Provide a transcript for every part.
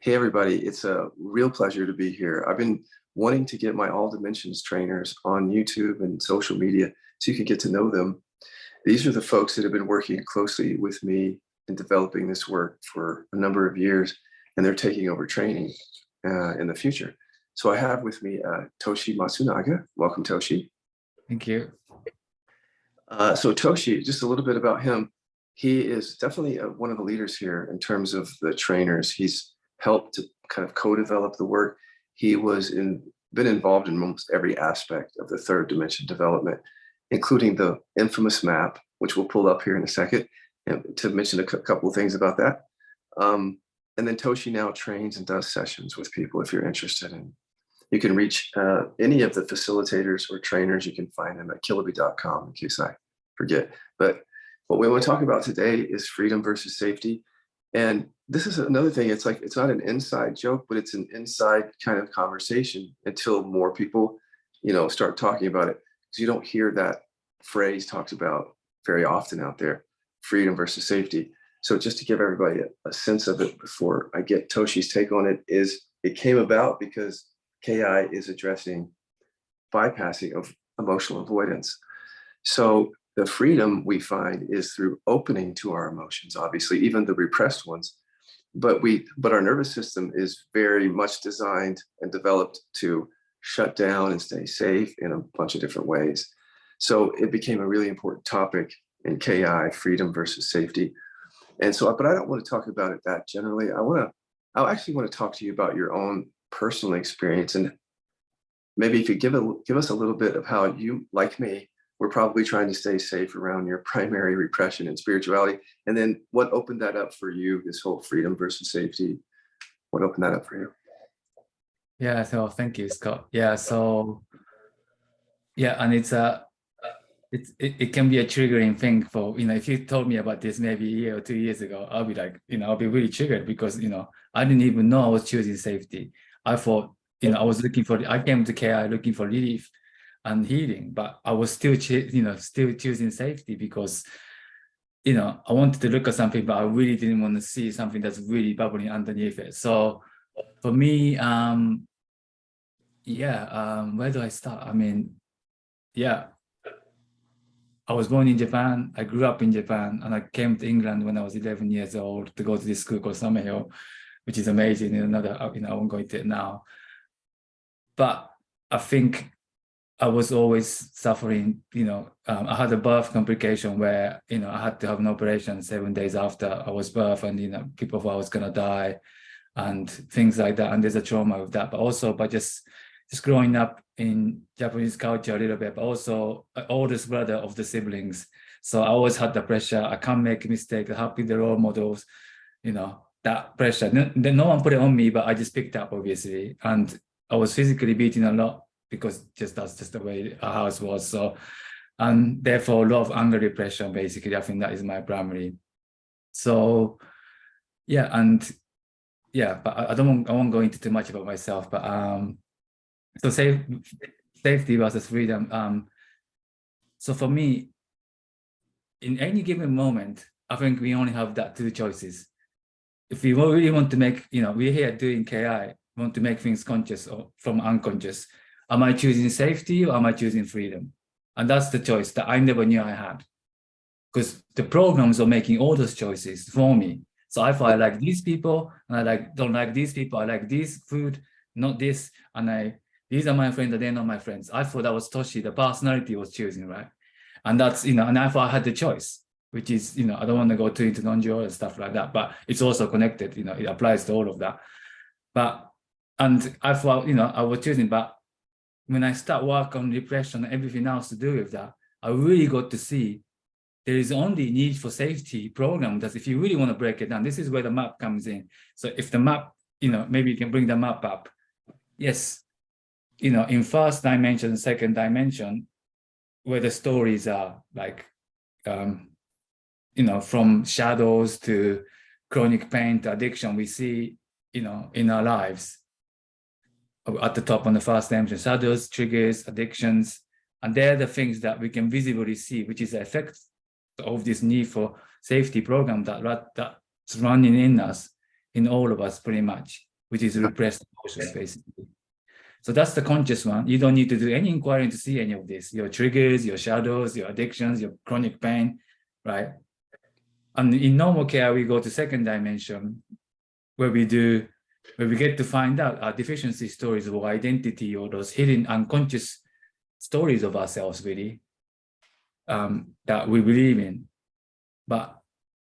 Hey everybody, it's a real pleasure to be here. I've been wanting to get my All Dimensions trainers on YouTube and social media so you can get to know them. These are the folks that have been working closely with me in developing this work for a number of years, and they're taking over training in the future. So I have with me Toshi Matsunaga. Welcome, Toshi. Thank you. So Toshi, just a little bit about him. He is definitely one of the leaders here in terms of the trainers. He's helped to kind of co-develop the work. He been involved in almost every aspect of the third dimension development, including the infamous map, which we'll pull up here in a second, and to mention a couple of things about that. And then Toshi now trains and does sessions with people if you're interested in. You can reach any of the facilitators or trainers. You can find them at kiloby.com in case I forget. But what we want to talk about today is freedom versus safety. And this is another thing. It's like, it's not an inside joke, but it's an inside kind of conversation until more people, start talking about it. Because you don't hear that phrase talked about very often out there, freedom versus safety. So just to give everybody a sense of it before I get Toshi's take on it, it came about because KI is addressing bypassing of emotional avoidance. So the freedom we find is through opening to our emotions, obviously, even the repressed ones. But our nervous system is very much designed and developed to shut down and stay safe in a bunch of different ways. So it became a really important topic in KI, freedom versus safety. And so, but I don't want to talk about it that generally. I actually want to talk to you about your own personal experience, and maybe if you give us a little bit of how you, like me, we're probably trying to stay safe around your primary repression and spirituality, and then what opened that up for you, this whole freedom versus safety, what opened that up for you? Yeah, so thank you, Scott. Yeah, so and it can be a triggering thing for, if you told me about this maybe a year or 2 years ago, I'll be like, I'll be really triggered because, I didn't even know I was choosing safety. I thought, I came to KI looking for relief and healing, but I was still choosing safety because, I wanted to look at something, but I really didn't want to see something that's really bubbling underneath it. So for me, where do I start? I mean, I was born in Japan. I grew up in Japan, and I came to England when I was 11 years old to go to this school called Summerhill, which is amazing. I won't go into it now. But I think I was always suffering. I had a birth complication where I had to have an operation 7 days after I was birthed, and people thought I was gonna die, and things like that. And there's a trauma with that, but also by just growing up in Japanese culture a little bit, but also an oldest brother of the siblings. So I always had the pressure. I can't make a mistake. I have to be the role models, that pressure. No one put it on me, but I just picked up, obviously. And I was physically beaten a lot because that's just the way our house was. So, and therefore a lot of anger, depression, basically. I think that is my primary. So, but I won't go into too much about myself, but so safety versus freedom. So for me, in any given moment, I think we only have that two choices. If we really want to make, we're here doing KI, want to make things conscious or from unconscious. Am I choosing safety or am I choosing freedom? And that's the choice that I never knew I had, because the programs are making all those choices for me. So I thought I like these people, and I don't like these people. I like this food, not this, and these are my friends, and they're not my friends. I thought that was Toshi, the personality was choosing, right? And that's, and I thought I had the choice, which is, I don't want to go too into non-dual and stuff like that, but it's also connected, it applies to all of that. And I thought, I was choosing, but when I start work on depression and everything else to do with that, I really got to see there is only need for safety program that if you really want to break it down, this is where the map comes in. So if the map, maybe you can bring the map up. Yes. In first dimension and second dimension, where the stories are like, from shadows to chronic pain to addiction, we see, in our lives. At the top on the first dimension, shadows, triggers, addictions, and they're the things that we can visibly see, which is the effect of this need for safety program that's running in us, in all of us, pretty much. which is repressed emotions, basically. So that's the conscious one. You don't need to do any inquiry to see any of this, your triggers, your shadows, your addictions, your chronic pain, right? And in normal care, we go to second dimension, where we get to find out our deficiency stories or identity or those hidden unconscious stories of ourselves, really, that we believe in. But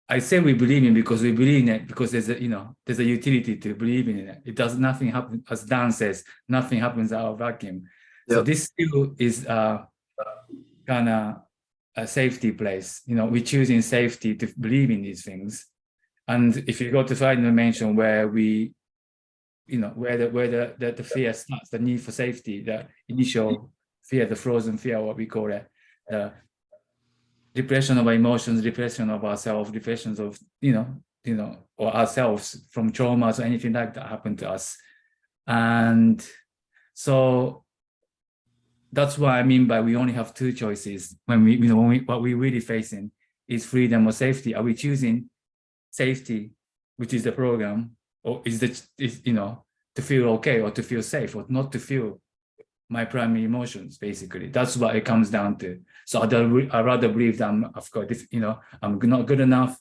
I say we believe in because we believe in it because there's a utility to believing in it. It does nothing happen, as Dan says, nothing happens out of vacuum. Yep. So this still is kind of a safety place. We choose in safety to believe in these things. And if you go to third dimension where we, where the fear starts, the need for safety, the initial fear, the frozen fear, what we call it, the depression of our emotions, depression of ourselves, depressions of, or ourselves from traumas or anything like that happened to us. And so that's what I mean by we only have two choices when what we're really facing is freedom or safety. Are we choosing safety, which is the program, or is to feel okay or to feel safe or not to feel my primary emotions? Basically, that's what it comes down to. So I'd rather believe that I'm not good enough,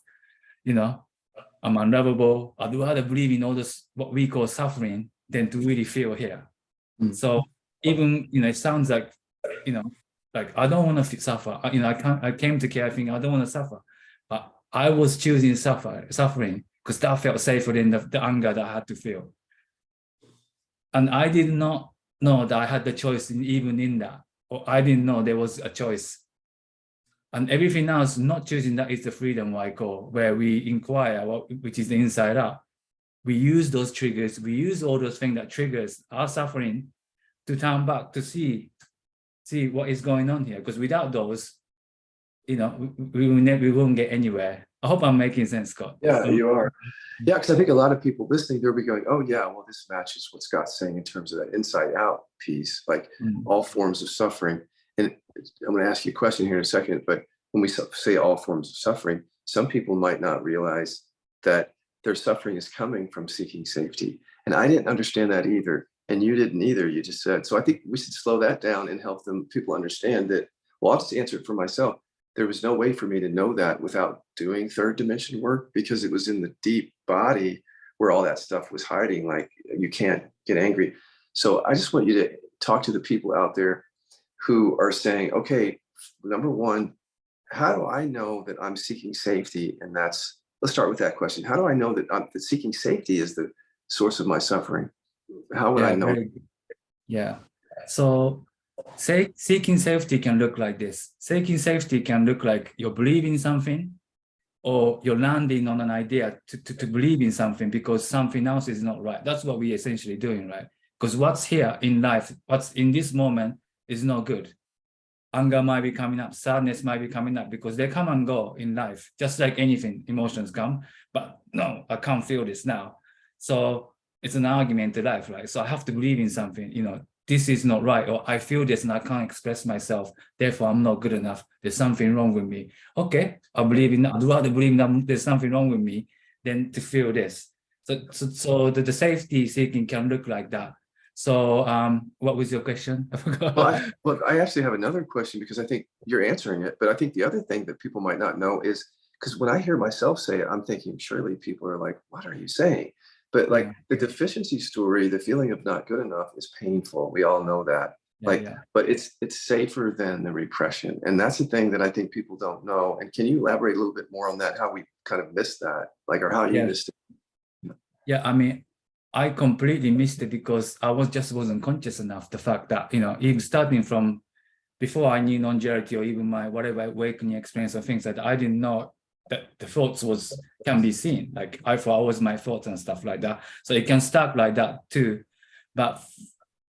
I'm unlovable. I'd rather believe in all this what we call suffering than to really feel here. So even it sounds like like I don't want to suffer. I came to care. I think I don't want to suffer, but I was choosing suffering because that felt safer than the anger that I had to feel. And I did not know that I had the choice even in that, or I didn't know there was a choice. And everything else, not choosing that is the freedom I call, where we inquire, which is the inside out. We use those triggers, we use all those things that triggers our suffering to turn back to see what is going on here. Because without those, we won't get anywhere. I hope I'm making sense, Scott. Yeah, you are. Yeah, because I think a lot of people listening, they'll be going, oh yeah, well, this matches what Scott's saying in terms of that inside out piece, like all forms of suffering. And I'm going to ask you a question here in a second, but when we say all forms of suffering, some people might not realize that their suffering is coming from seeking safety. And I didn't understand that either. And you didn't either, you just said. So I think we should slow that down and help people understand that, well, I'll just answer it for myself. There was no way for me to know that without doing third dimension work, because it was in the deep body where all that stuff was hiding. Like, you can't get angry. So I just want you to talk to the people out there who are saying, okay, number one, how do I know that I'm seeking safety? And let's start with that question. How do I know that that seeking safety is the source of my suffering? How would I know? Yeah. So seeking safety can look like this. Seeking safety can look like you're believing something, or you're landing on an idea to believe in something because something else is not right. That's what we're essentially doing, right? Because what's here in life, what's in this moment is not good. Anger might be coming up, sadness might be coming up, because they come and go in life, just like anything, emotions come, but no, I can't feel this now. So it's an argument to life, right? So I have to believe in something, this is not right, or I feel this and I can't express myself, therefore I'm not good enough, there's something wrong with me. Okay, I believe in that. I'd rather believe that there's something wrong with me than to feel this. So the safety seeking can look like that. So what was your question? I forgot. Well, I actually have another question, because I think you're answering it, but I think the other thing that people might not know is, because when I hear myself say it, I'm thinking surely people are like, what are you saying? But like the deficiency story, the feeling of not good enough is painful. We all know that. But it's safer than the repression. And that's the thing that I think people don't know. And can you elaborate a little bit more on that, how we kind of missed that, or how you missed it? Yeah, I mean, I completely missed it because I wasn't conscious enough. The fact that, even starting from before I knew non-duality, or even my whatever awakening experience or things like that, I didn't know that the thoughts can be seen. Like I thought I was my thoughts and stuff like that. So it can start like that too. But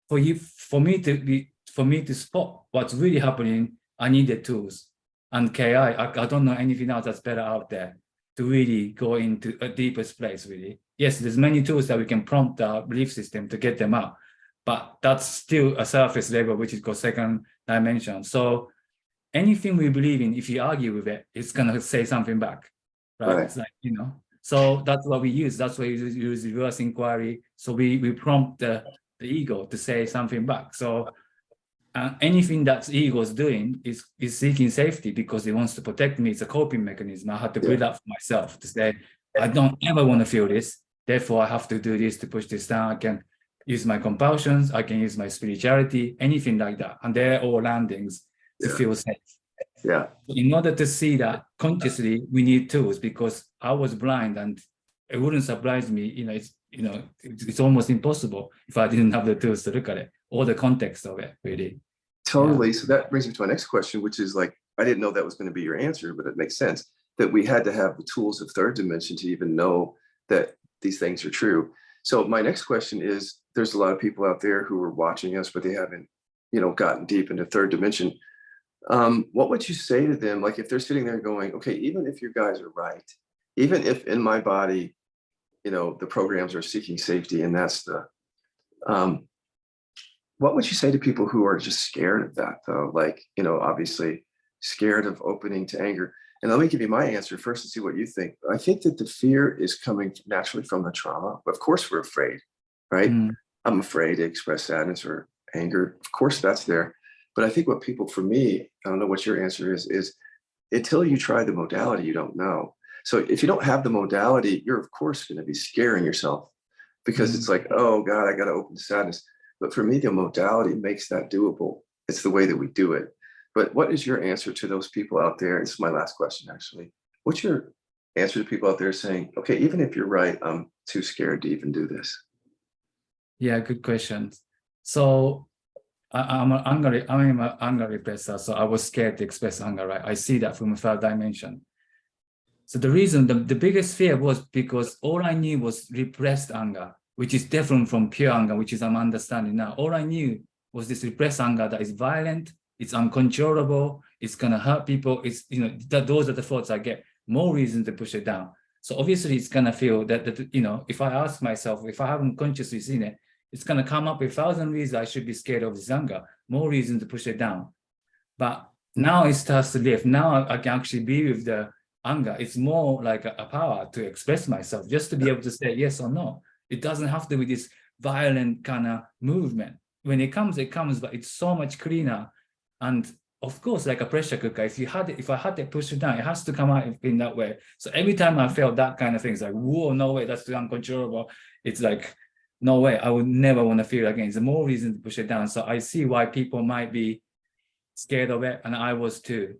for me to spot what's really happening, I needed tools. And KI, I don't know anything else that's better out there to really go into a deepest place, really. Yes, there's many tools that we can prompt our belief system to get them out, but that's still a surface level, which is called second dimension. So anything we believe in, if you argue with it, it's gonna say something back, right? It's like, So that's what we use. That's why we use reverse inquiry. So we prompt the ego to say something back. So anything that ego is doing is seeking safety because it wants to protect me. It's a coping mechanism. I have to build up for myself to say, I don't ever want to feel this. Therefore, I have to do this to push this down. I can use my compulsions. I can use my spirituality, anything like that. And they're all landings to feel safe. Yeah. In order to see that consciously, we need tools because I was blind, and it wouldn't surprise me. It's almost impossible if I didn't have the tools to look at it or the context of it, really. Totally. So that brings me to my next question, which is like, I didn't know that was going to be your answer, but it makes sense that we had to have the tools of third dimension to even know that these things are true. So my next question is, there's a lot of people out there who are watching us, but they haven't, gotten deep into third dimension. What would you say to them? Like if they're sitting there going, okay, even if you guys are right, even if in my body, the programs are seeking safety and that's the, what would you say to people who are just scared of that though? Like, obviously scared of opening to anger. And let me give you my answer first and see what you think. I think that the fear is coming naturally from the trauma. Of course we're afraid, right? I'm afraid to express sadness or anger. Of course that's there. But I think what people, for me, I don't know what your answer is until you try the modality, you don't know. So if you don't have the modality, you're of course going to be scaring yourself because it's like, oh God, I got to open to sadness. But for me, the modality makes that doable. It's the way that we do it. But what is your answer to those people out there? This is my last question, actually. What's your answer to people out there saying, okay, even if you're right, I'm too scared to even do this? Yeah, good question. So I'm an anger repressor, so I was scared to express anger, right? I see that from a third dimension. So the reason, the biggest fear was because all I knew was repressed anger, which is different from pure anger, which is I'm understanding now. All I knew was this repressed anger that is violent, it's uncontrollable, it's gonna hurt people. It's, those are the thoughts I get. More reason to push it down. So obviously it's gonna feel that if I ask myself, if I haven't consciously seen it, it's going to come up with 1,000 reasons I should be scared of this anger, more reason to push it down. But now it starts to live. Now I can actually be with the anger. It's more like a power to express myself, just to be able to say yes or no. It doesn't have to be this violent kind of movement. When it comes, but it's so much cleaner. And of course, like a pressure cooker, if I had to push it down, it has to come out in that way. So every time I felt that kind of thing, it's like, whoa, no way, that's too uncontrollable. It's like, no way, I would never want to feel it again. It's more reason to push it down. So I see why people might be scared of it, and I was too.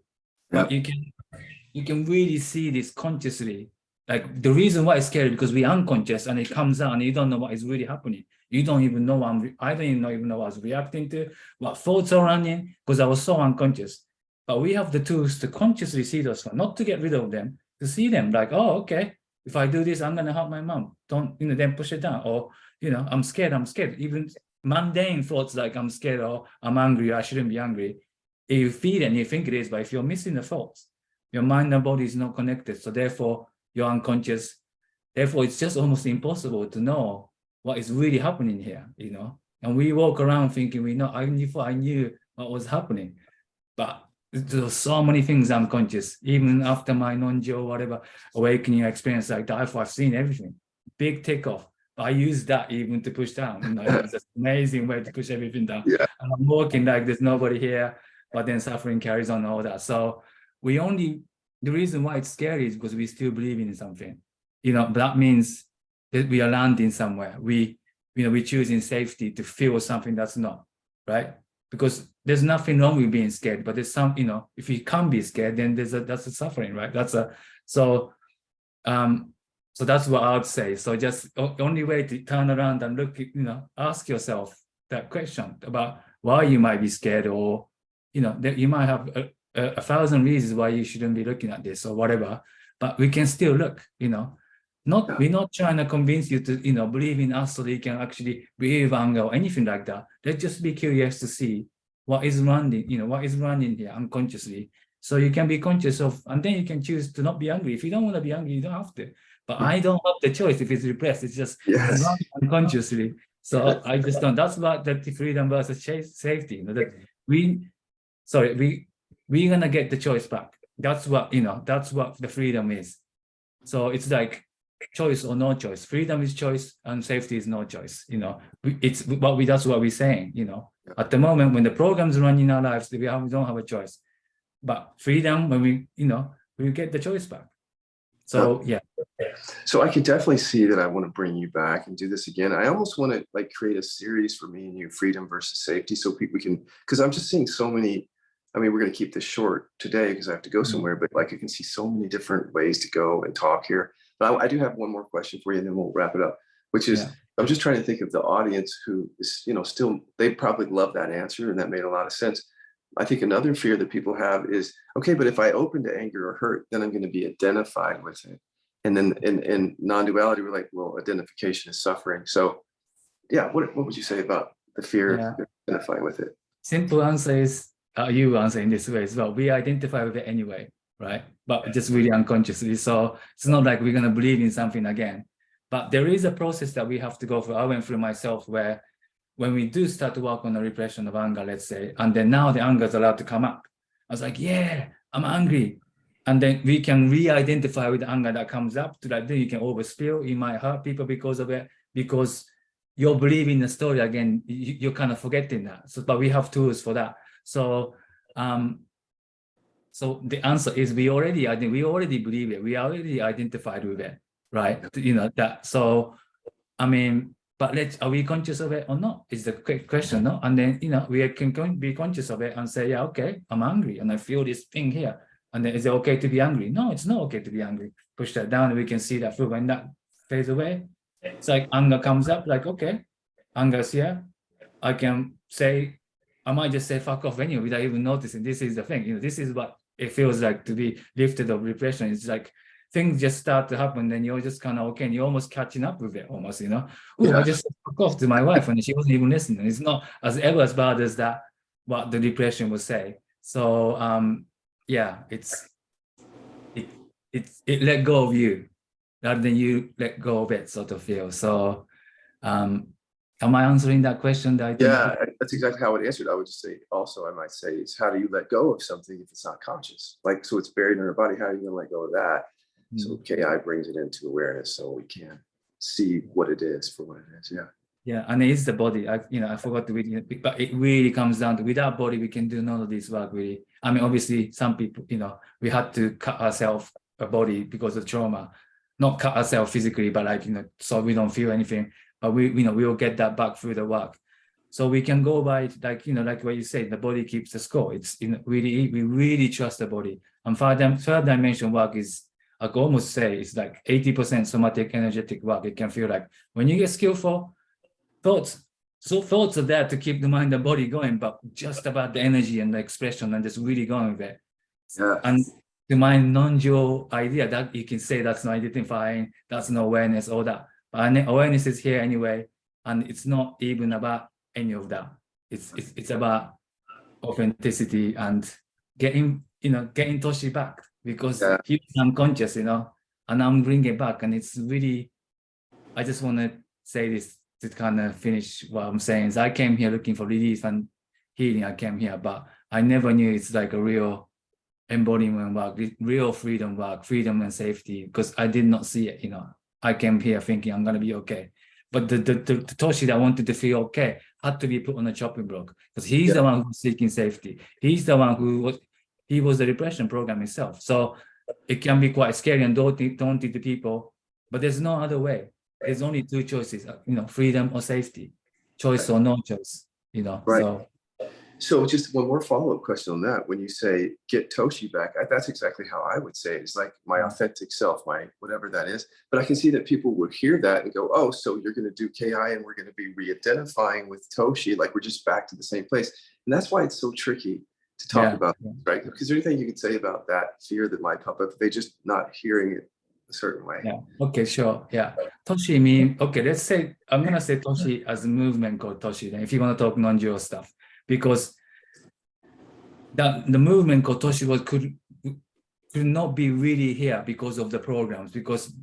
But you can really see this consciously. Like the reason why it's scary because we're unconscious and it comes out and you don't know what is really happening. You don't even know I don't even know what I was reacting to, what thoughts are running, because I was so unconscious. But we have the tools to consciously see those thoughts, not to get rid of them, to see them like, oh, okay, if I do this, I'm gonna hurt my mom. Don't, then push it down. Or I'm scared. Even mundane thoughts like I'm scared or I'm angry, I shouldn't be angry. If you feel it and you think it is, but if you're missing the thoughts, your mind and body is not connected. So therefore, you're unconscious. Therefore, it's just almost impossible to know what is really happening here, And we walk around thinking we know. I knew what was happening. But there's so many things unconscious. Even after my non-dual, whatever, awakening experience like that, I've seen everything. Big takeoff. I use that even to push down. It's an amazing way to push everything down. Yeah. And I'm walking like there's nobody here, but then suffering carries on, all that. So the reason why it's scary is because we still believe in something. But that means that we are landing somewhere. We choosing safety to feel something that's not, right? Because there's nothing wrong with being scared, but there's some, if you can't be scared, then that's a suffering, right? So that's what I would say. So just the only way to turn around and look, ask yourself that question about why you might be scared, or, that you might have a 1,000 reasons why you shouldn't be looking at this or whatever, but we can still look, we're not trying to convince you to, believe in us so that you can actually behave anger or anything like that. Let's just be curious to see what is running here unconsciously. So you can be conscious of, and then you can choose to not be angry. If you don't want to be angry, you don't have to. But I don't have the choice if it's repressed. It's just run unconsciously. So I just don't. That's about the freedom versus safety. That we're gonna get the choice back. That's what the freedom is. So it's like choice or no choice. Freedom is choice and safety is no choice. It's what we, that's what we're saying, At the moment, when the programs run in our lives, we don't have a choice. But freedom, when we get the choice back. So, yeah. So I can definitely see that I want to bring you back and do this again. I almost want to like create a series for me and you, freedom versus safety, so we can, because I'm just seeing so many. I mean, we're going to keep this short today because I have to go somewhere, but like I can see so many different ways to go and talk here. But I do have one more question for you, and then we'll wrap it up, which is, I'm just trying to think of the audience who is, still, they probably love that answer, and that made a lot of sense. I think another fear that people have is, okay, but if I open to anger or hurt, then I'm going to be identified with it. And then in non-duality, we're like, well, identification is suffering. So yeah, what would you say about the fear of identifying with it? Simple answer is, you answer in this way as well. We identify with it anyway, right? But just really unconsciously. So it's not like we're going to believe in something again. But there is a process that we have to go through. I went through myself where when we do start to work on the repression of anger, let's say, and then now the anger is allowed to come up. I was like, yeah, I'm angry. And then we can re-identify with the anger that comes up to that. Then you can overspill. You might hurt people because of it, because you're believing the story again. You're kind of forgetting that. So, but we have tools for that. So, so the answer is we already believe it. We already identified with it, right? That. So, I mean, but are we conscious of it or not? Is the quick question, no? And then we can be conscious of it and say, yeah, okay, I'm angry and I feel this thing here. And then is it okay to be angry? No, it's not okay to be angry. Push that down, and we can see that through. When that fades away, it's like anger comes up, like, okay, anger's here. I can say, I might just say fuck off anyway without even noticing. This is the thing, this is what it feels like to be lifted of repression. It's like things just start to happen, then you're just kind of okay, and you're almost catching up with it, almost, I just fuck off to my wife and she wasn't even listening. It's not as bad as that, what the depression would say. So yeah, it let go of you rather than you let go of it, sort of feel. So am I answering that question? Yeah, that's exactly how I would answer it. I would just say, also, I might say, it's how do you let go of something if it's not conscious? Like, so it's buried in our body. How are you going to let go of that? So KI brings it into awareness, so we can see what it is for what it is. Yeah. Yeah, and it is the body. I forgot to read it, but it really comes down to, without body, we can do none of this work, really. I mean, obviously, some people, we had to cut ourselves a body because of trauma, not cut ourselves physically, but like, so we don't feel anything. But we will get that back through the work. So we can go by, like, like what you said, the body keeps the score. It's we really trust the body. And third dimension work is, I could almost say, it's like 80% somatic energetic work. It can feel like when you get skillful, thoughts are there to keep the mind and body going, but just about the energy and the expression and just really going with it. Yeah. And the mind non-dual idea, that you can say that's not identifying, that's no awareness, all that. But awareness is here anyway, and it's not even about any of that. It's about authenticity and getting Toshi back, because he's unconscious, and I'm bringing it back. And it's really, I just want to say this to kind of finish what I'm saying, is I came here looking for relief and healing. I came here, but I never knew it's like a real embodiment work, real freedom work, freedom and safety, because I did not see it. I came here thinking I'm gonna be okay, but the Toshi that wanted to feel okay had to be put on a chopping block, because he's the one who's seeking safety. He's the one he was the repression program himself. So it can be quite scary and daunting to people, but there's no other way. There's only two choices, freedom or safety, choice or no choice, Right. So just one more follow-up question on that. When you say get Toshi back, that's exactly how I would say it. It's like my authentic self, my whatever that is. But I can see that people would hear that and go, oh, so you're going to do KI and we're going to be re-identifying with Toshi, like we're just back to the same place. And that's why it's so tricky to talk about, right? Because is there anything you could say about that fear that might pop up if they just not hearing it a certain way? Yeah. Okay, sure. Yeah. Toshi mean, okay, let's say, I'm going to say Toshi as a movement called Toshi, then if you want to talk non-dual stuff, because the movement called Toshi could not be really here because of the programs, because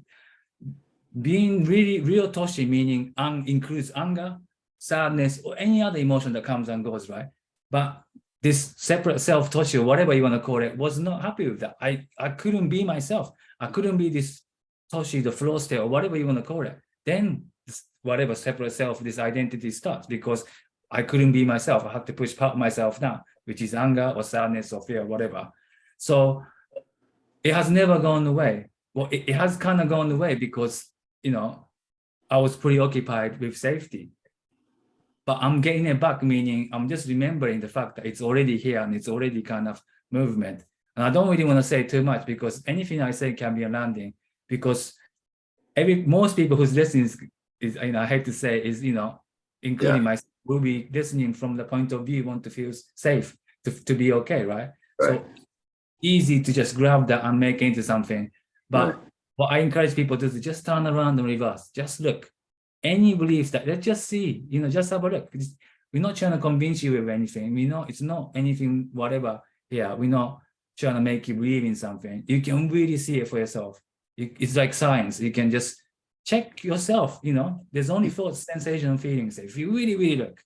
being really real Toshi, meaning includes anger, sadness, or any other emotion that comes and goes, right? But this separate self Toshi, or whatever you want to call it, was not happy with that. I couldn't be myself. I couldn't be this Toshi, the flow state, or whatever you want to call it, then whatever separate self, this identity starts, because I couldn't be myself. I had to push part of myself down, which is anger or sadness or fear, or whatever. So it has never gone away. Well, it has kind of gone away because, you know, I was preoccupied with safety. But I'm getting it back, meaning I'm just remembering the fact that it's already here and it's already kind of movement. And I don't really want to say too much, because anything I say can be a landing, because most people who's listening is, you know, I hate to say, is, you know, including myself, will be listening from the point of view, want to feel safe, to be okay, right? So easy to just grab that and make it into something. But what I encourage people to do is just turn around and reverse. Just look. Any beliefs that, let's just see, you know, just have a look. We're not trying to convince you with anything. We know it's not anything, whatever here. We're not trying to make you believe in something. You can really see it for yourself. It's like science. You can just check yourself, you know, there's only thoughts, sensation, and feelings. If you really, really look,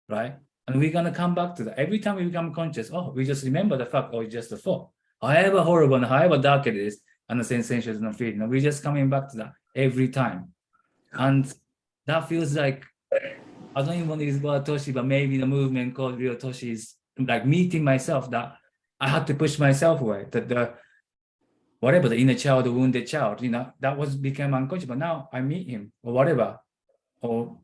right? And we're going to come back to that. Every time we become conscious, oh, we just remember the fact, oh, it's just a thought. However horrible and however dark it is, and the sensations and feeling, and we're just coming back to that every time. And that feels like, I don't even want to use the word Toshi, but maybe the movement called Real Toshi is like meeting myself, that I had to push myself away, that the whatever, the inner child, the wounded child, you know, that became unconscious, but now I meet him or whatever. Or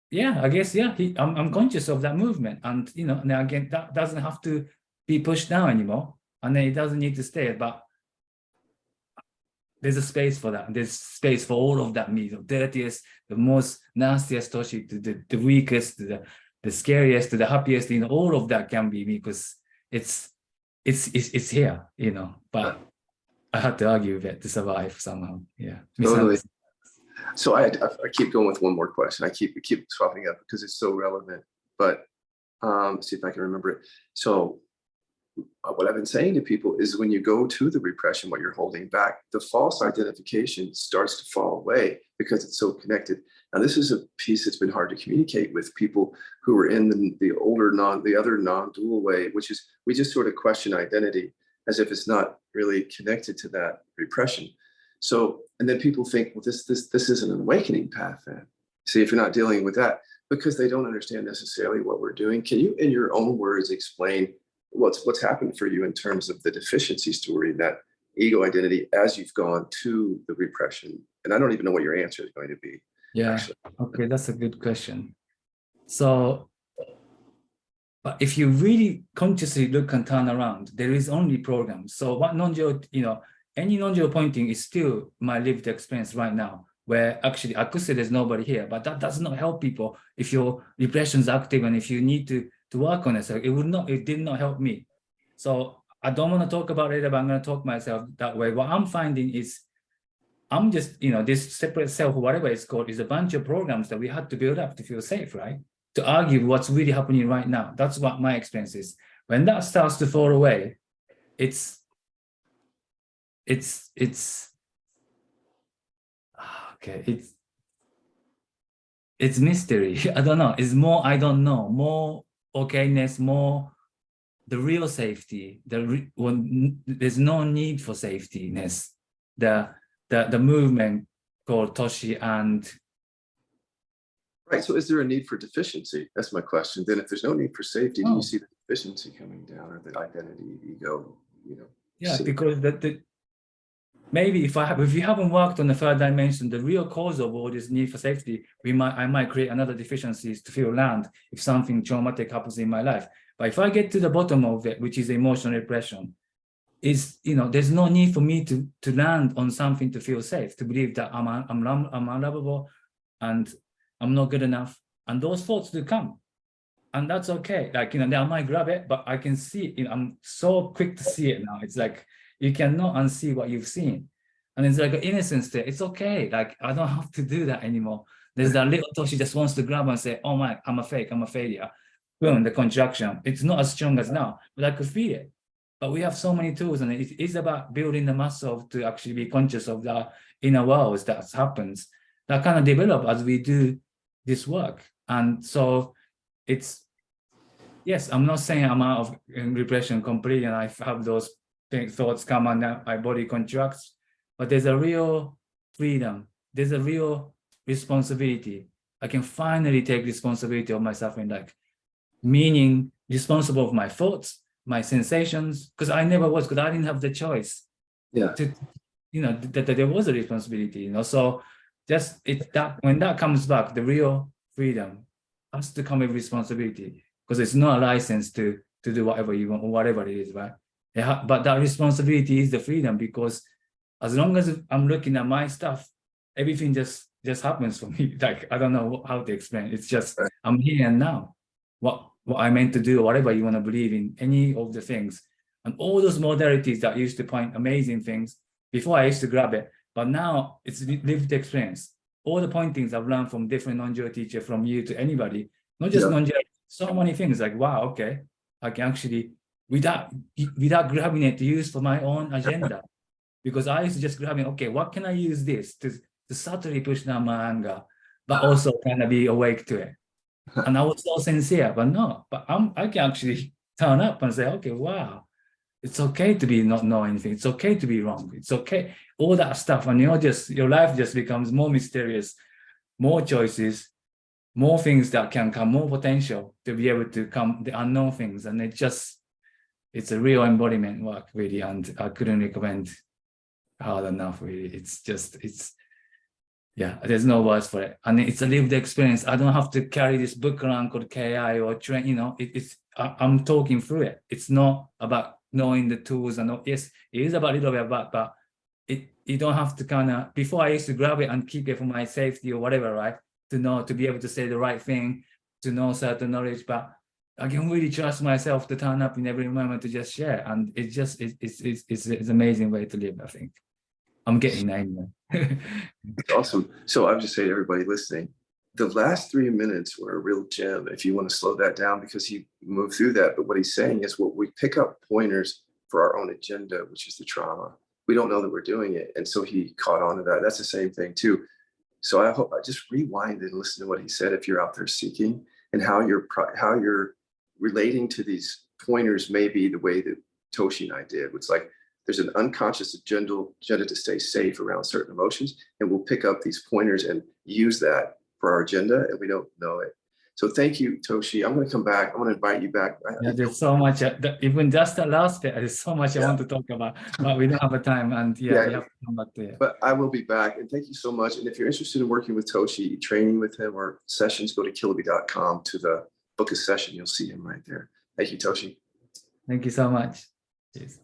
yeah, I guess, yeah, I'm conscious of that movement. And, you know, now again, that doesn't have to be pushed down anymore. And then it doesn't need to stay, but there's a space for that. There's space for all of that me, the dirtiest, the most nastiest Toshi, to the weakest, to the scariest, to the happiest, you know, all of that can be me, because it's here, you know, but I had to argue with it to survive somehow. Yeah. Totally. So I keep going with one more question. I keep swapping up because it's so relevant, but see if I can remember it. So what I've been saying to people is, when you go to the repression, what you're holding back, the false identification starts to fall away because it's so connected. Now, this is a piece that's been hard to communicate with people who are in the other non-dual way, which is we just sort of question identity as if it's not really connected to that repression. So, and then people think, well, this isn't an awakening path then. See, if you're not dealing with that, because they don't understand necessarily what we're doing. Can you, in your own words, explain what's happened for you in terms of the deficiency story, that ego identity, as you've gone to the repression? And I don't even know what your answer is going to be. Yeah. Actually. Okay, that's a good question. So, but if you really consciously look and turn around, there is only programs. So what non-dual, you know, any non-dual pointing is still my lived experience right now, where actually I could say there's nobody here, but that does not help people if your repression is active and if you need to work on it. So it did not help me. So I don't want to talk about it, but I'm going to talk myself that way. What I'm finding is, I'm just, you know, this separate self, whatever it's called, is a bunch of programs that we had to build up to feel safe, right? To argue what's really happening right now. That's what my experience is. When that starts to fall away, it's mystery. I don't know. It's more, I don't know, more okayness, more the real safety. There's no need for safetyness. The movement called Toshi and. Right. So is there a need for deficiency? That's my question. Then if there's no need for safety, do you see the deficiency coming down, or the identity, ego, you know? Yeah, because maybe if you haven't worked on the third dimension, the real cause of all this need for safety, I might create another deficiencies to feel land if something traumatic happens in my life. But if I get to the bottom of it, which is emotional repression, is, you know, there's no need for me to land on something to feel safe, to believe that I'm unlovable and I'm not good enough. And those thoughts do come. And that's okay. Like, you know, I might grab it, but I can see it. You know, I'm so quick to see it now. It's like, you cannot unsee what you've seen. And it's like an innocence there. It's okay. Like, I don't have to do that anymore. There's that little Toshi just wants to grab and say, oh my, I'm a fake, I'm a failure. Boom, the contraction. It's not as strong as now, but I could feel it. But we have so many tools, and it is about building the muscle to actually be conscious of the inner worlds that happens. That kind of develop as we do this work. And so it's, yes, I'm not saying I'm out of repression completely and I have those thoughts come and my body contracts, but there's a real freedom. There's a real responsibility. I can finally take responsibility of my suffering, like meaning responsible of my thoughts, my sensations, because I never was, because I didn't have the choice. Yeah. To, that there was a responsibility, so just that when that comes back, the real freedom has to come with responsibility, because it's not a license to do whatever you want or whatever it is, right? But that responsibility is the freedom, because as long as I'm looking at my stuff, everything just happens for me. Like, I don't know how to explain. It's just, Right. I'm here and now. What I meant to do, whatever you want to believe in, any of the things. And all those modalities that used to point amazing things, before I used to grab it, but now it's lived experience. All the pointings I've learned from different non-dual teachers, from you to anybody, not just non-dual, so many things, like, wow, okay, I can actually, without grabbing it, to use for my own agenda. Because I used to just grabbing, okay, what can I use this to subtly push down my anger, but also kind of be awake to it. And I was so sincere, but no, but I can actually turn up and say, okay, wow, it's okay to be not know anything. It's okay to be wrong. It's okay. All that stuff. And your life just becomes more mysterious, more choices, more things that can come, more potential to be able to come, the unknown things. And it's a real embodiment work, really. And I couldn't recommend hard enough, really. Yeah, there's no words for it. And it's a lived experience. I don't have to carry this book around called KI or train, I'm talking through it. It's not about knowing the tools and yes, it is about a little bit about, but you don't have to kind of, before I used to grab it and keep it for my safety or whatever, right? To be able to say the right thing, to know certain knowledge, but I can really trust myself to turn up in every moment to just share. And it's an amazing way to live, I think. I'm getting angry. Awesome. So I would just say to everybody listening, the last 3 minutes were a real gem if you want to slow that down, because he moved through that. But what he's saying is, what we pick up pointers for our own agenda, which is the trauma. We don't know that we're doing it. And so he caught on to that. That's the same thing too. So I hope I just rewind and listen to what he said if you're out there seeking, and how you're relating to these pointers may be the way that Toshi and I did. It's like, there's an unconscious agenda to stay safe around certain emotions, and we'll pick up these pointers and use that for our agenda, and we don't know it. So thank you, Toshi. I'm going to come back. I'm going to invite you back. Yeah, there's so much, even just the last bit, there's so much I want to talk about, but we don't have a time, and we have to come back to it. But I will be back, and thank you so much. And if you're interested in working with Toshi, training with him, or sessions, go to Kiloby.com to the book a session. You'll see him right there. Thank you, Toshi. Thank you so much. Cheers.